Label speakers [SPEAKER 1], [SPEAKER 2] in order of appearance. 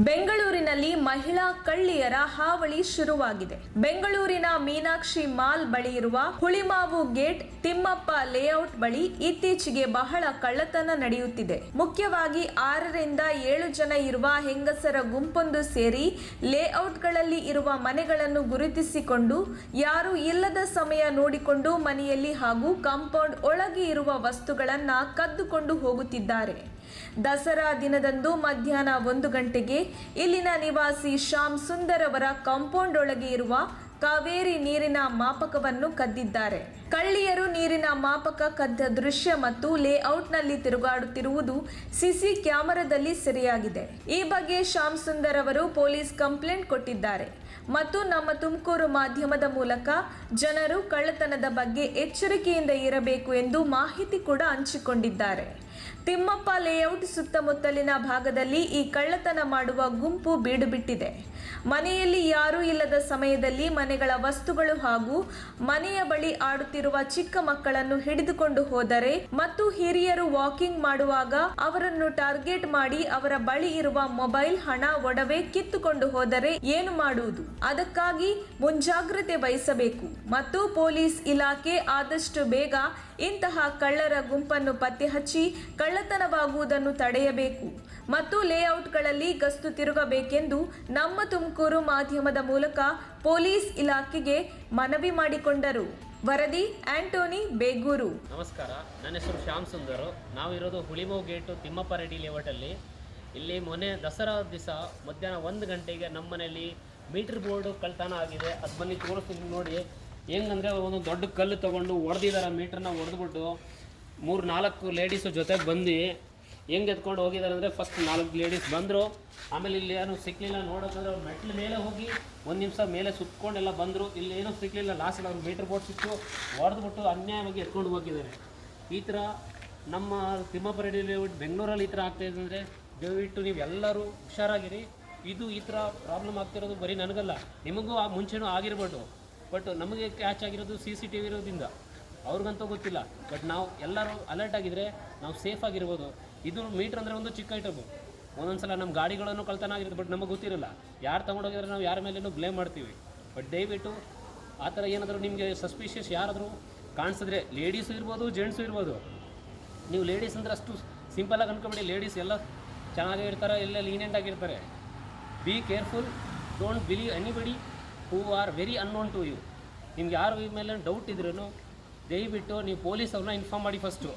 [SPEAKER 1] ಬೆಂಗಳೂರಿನಲ್ಲಿ ಮಹಿಳಾ ಕಳ್ಳಿಯರ ಹಾವಳಿ ಶುರುವಾಗಿದೆ. ಬೆಂಗಳೂರಿನ ಮೀನಾಕ್ಷಿ ಮಾಲ್ ಬಳಿ ಇರುವ ಹುಳಿಮಾವು ಗೇಟ್ ತಿಮ್ಮಪ್ಪ ಲೇಔಟ್ ಬಳಿ ಇತ್ತೀಚೆಗೆ ಬಹಳ ಕಳ್ಳತನ ನಡೆಯುತ್ತಿದೆ. ಮುಖ್ಯವಾಗಿ 6ರಿಂದ 7 ಜನ ಇರುವ ಹೆಂಗಸರ ಗುಂಪೊಂದು ಸೇರಿ ಲೇಔಟ್ಗಳಲ್ಲಿ ಇರುವ ಮನೆಗಳನ್ನು ಗುರುತಿಸಿಕೊಂಡು ಯಾರು ಇಲ್ಲದ ಸಮಯ ನೋಡಿಕೊಂಡು ಮನೆಯಲ್ಲಿ ಹಾಗೂ ಕಾಂಪೌಂಡ್ ಒಳಗೆ ಇರುವ ವಸ್ತುಗಳನ್ನ ಕದ್ದುಕೊಂಡು ಹೋಗುತ್ತಿದ್ದಾರೆ. ದಸರಾ ದಿನದಂದು ಮಧ್ಯಾಹ್ನ 1 ಗಂಟೆಗೆ ಇಲ್ಲಿನ ನಿವಾಸಿ ಶ್ಯಾಮ್ ಸುಂದರ್ ಅವರ ಕಾಂಪೌಂಡ್ ಒಳಗೆ ಇರುವ ಕಾವೇರಿ ನೀರಿನ ಮಾಪಕವನ್ನು ಕದ್ದಿದ್ದಾರೆ. ಕಳ್ಳಿಯರು ನೀರಿನ ಮಾಪಕ ಕದ್ದ ದೃಶ್ಯ ಮತ್ತು ಲೇಔಟ್ನಲ್ಲಿ ತಿರುಗಾಡುತ್ತಿರುವುದು ಸಿಸಿ ಕ್ಯಾಮೆರಾದಲ್ಲಿ ಸೆರೆಯಾಗಿದೆ. ಈ ಬಗ್ಗೆ ಶ್ಯಾಮ್ ಸುಂದರ್ ಅವರು ಪೊಲೀಸ್ ಕಂಪ್ಲೇಂಟ್ ಕೊಟ್ಟಿದ್ದಾರೆ ಮತ್ತು ನಮ್ಮ ತುಮಕೂರು ಮಾಧ್ಯಮದ ಮೂಲಕ ಜನರು ಕಳ್ಳತನದ ಬಗ್ಗೆ ಎಚ್ಚರಿಕೆಯಿಂದ ಇರಬೇಕು ಎಂದು ಮಾಹಿತಿ ಕೂಡ ಹಂಚಿಕೊಂಡಿದ್ದಾರೆ. ತಿಮ್ಮಪ್ಪ ಲೇಔಟ್ ಸುತ್ತಮುತ್ತಲಿನ ಭಾಗದಲ್ಲಿ ಈ ಕಳ್ಳತನ ಮಾಡುವ ಗುಂಪು ಬೀಡುಬಿಟ್ಟಿದೆ. ಮನೆಯಲ್ಲಿ ಯಾರೂ ಇಲ್ಲದ ಸಮಯದಲ್ಲಿ ಮನೆಗಳ ವಸ್ತುಗಳು ಹಾಗೂ ಮನೆಯ ಬಳಿ ಆಡುತ್ತಿರುವ ಚಿಕ್ಕ ಮಕ್ಕಳನ್ನು ಹಿಡಿದುಕೊಂಡು ಹೋದರೆ ಮತ್ತು ಹಿರಿಯರು ವಾಕಿಂಗ್ ಮಾಡುವಾಗ ಅವರನ್ನು ಟಾರ್ಗೆಟ್ ಮಾಡಿ ಅವರ ಬಳಿ ಇರುವ ಮೊಬೈಲ್, ಹಣ, ಒಡವೆ ಕಿತ್ತುಕೊಂಡು ಹೋದರೆ ಏನು ಮಾಡುವುದು? ಅದಕ್ಕಾಗಿ ಮುಂಜಾಗ್ರತೆ ವಹಿಸಬೇಕು ಮತ್ತು ಪೊಲೀಸ್ ಇಲಾಖೆ ಆದಷ್ಟು ಬೇಗ ಇಂತಹ ಕಳ್ಳರ ಗುಂಪನ್ನು ಪತ್ತೆ ಹಚ್ಚಿ ಕಳ್ಳತನವಾಗುವುದನ್ನು ತಡೆಯಬೇಕು ಮತ್ತು ಲೇಔಟ್ಗಳಲ್ಲಿ ಗಸ್ತು ತಿರುಗಬೇಕೆಂದು ನಮ್ಮ ತುಮಕೂರು ಮಾಧ್ಯಮದ ಮೂಲಕ ಪೊಲೀಸ್ ಇಲಾಖೆಗೆ ಮನವಿ ಮಾಡಿಕೊಂಡರು. ವರದಿ ಆಂಟೋನಿ ಬೇಗೂರು.
[SPEAKER 2] ನಮಸ್ಕಾರ, ನನ್ನ ಹೆಸರು ಶ್ಯಾಮ್ ಸುಂದರ್. ನಾವಿರೋದು ಹುಳಿಮಾವು ಗೇಟು ತಿಮ್ಮಪ್ಪ ರೆಡ್ಡಿ ಲೇಔಟಲ್ಲಿ. ಇಲ್ಲಿ ಮೊನ್ನೆ ದಸರಾ ದಿವಸ ಮಧ್ಯಾಹ್ನ 1 ಗಂಟೆಗೆ ನಮ್ಮ ಮನೆಯಲ್ಲಿ ಮೀಟರ್ ಬೋರ್ಡು ಕಳ್ತನ ಆಗಿದೆ. ಅದು ಬನ್ನಿ ತೋರಿಸ್ತೀನಿ ನೋಡಿ. ಹೆಂಗಂದರೆ ಒಂದು ದೊಡ್ಡ ಕಲ್ಲು ತೊಗೊಂಡು ಹೊಡೆದಿದ್ದಾರೆ, ಮೀಟ್ರನ್ನ ಹೊಡೆದ್ಬಿಟ್ಟು 3-4 ಲೇಡೀಸು ಜೊತೆಗೆ ಬಂದು ಹೆಂಗೆ ಎತ್ಕೊಂಡು ಹೋಗಿದ್ದಾರೆ ಅಂದರೆ ಫಸ್ಟ್ 4 ಲೇಡೀಸ್ ಬಂದರು. ಆಮೇಲೆ ಇಲ್ಲಿ ಏನೂ ಸಿಕ್ಕಲಿಲ್ಲ. ನೋಡೋದಂದ್ರೆ ಅವ್ರು ಮೆಟ್ಲ ಮೇಲೆ ಹೋಗಿ 1 ನಿಮಿಷ ಮೇಲೆ ಸುತ್ಕೊಂಡೆಲ್ಲ ಬಂದರು. ಇಲ್ಲಿ ಏನೂ ಸಿಕ್ಕಲಿಲ್ಲ. ಲಾಸ್ಟ್ ಅವ್ರು ಮೀಟರ್ ಬೋರ್ಡ್ ಸಿಕ್ತು, ಹೊಡೆದ್ಬಿಟ್ಟು ಅನ್ಯಾಯವಾಗಿ ಎತ್ಕೊಂಡು ಹೋಗಿದ್ದಾರೆ. ಈ ಥರ ನಮ್ಮ ತಿಮ್ಮಪ್ಪ ರೆಡ್ಡಿ ಲೇಔಟ್ ಬೆಂಗಳೂರಲ್ಲಿ ಈ ಥರ ಆಗ್ತಾಯಿದೆ ಅಂದರೆ ದಯವಿಟ್ಟು ನೀವು ಎಲ್ಲರೂ ಹುಷಾರಾಗಿರಿ. ಇದು ಈ ಥರ ಪ್ರಾಬ್ಲಮ್ ಆಗ್ತಿರೋದು ಬರೀ ನನಗಲ್ಲ, ನಿಮಗೂ ಮುಂಚೆನೂ ಆಗಿರ್ಬೋದು. ಬಟ್ ನಮಗೆ ಕ್ಯಾಚ್ ಆಗಿರೋದು CCTV ಇರೋದ್ರಿಂದ ಅವ್ರಿಗಂತೂ ಗೊತ್ತಿಲ್ಲ. ಬಟ್ ನಾವು ಎಲ್ಲರೂ ಅಲರ್ಟ್ ಆಗಿದ್ದರೆ ನಾವು ಸೇಫ್ ಆಗಿರ್ಬೋದು. ಇದು ಮೀಟ್ರ್ ಅಂದರೆ ಒಂದು ಚಿಕ್ಕ ಐಟಮು. ಒಂದೊಂದು ಸಲ ನಮ್ಮ ಗಾಡಿಗಳನ್ನು ಕಳ್ತನ ಆಗಿರುತ್ತೆ, ಬಟ್ ನಮಗೆ ಗೊತ್ತಿರಲ್ಲ. ಯಾರು ತೊಗೊಂಡೋಗಿದ್ರೆ ನಾವು ಯಾರ ಮೇಲೇನೂ ಬ್ಲೇಮ್ ಮಾಡ್ತೀವಿ. ಬಟ್ ದಯವಿಟ್ಟು ಆ ಥರ ಏನಾದರೂ ನಿಮಗೆ ಸಸ್ಪಿಷಿಯಸ್ ಯಾರಾದರೂ ಕಾಣಿಸಿದ್ರೆ, ಲೇಡೀಸು ಇರ್ಬೋದು, ಜೆಂಟ್ಸು ಇರ್ಬೋದು. ನೀವು ಲೇಡೀಸ್ ಅಂದರೆ ಅಷ್ಟು ಸಿಂಪಲಾಗಿ ಅನ್ಕೊಬೇಡಿ. ಲೇಡೀಸ್ ಎಲ್ಲ ಚೆನ್ನಾಗೇ ಇರ್ತಾರೆ, ಎಲ್ಲ ಲೀನಿಯೆಂಟ್ ಆಗಿರ್ತಾರೆ. Be careful, don't believe anybody who are very unknown to you. ನಿಮ್ಗೆ ಯಾರು ಈ ಮೇಲೆ ಡೌಟ್ ಇದ್ರೂ ದಯವಿಟ್ಟು ನೀವು ಪೊಲೀಸ್ ಅವ್ರನ್ನ ಇನ್ಫಾರ್ಮ್ ಮಾಡಿ ಫಸ್ಟು.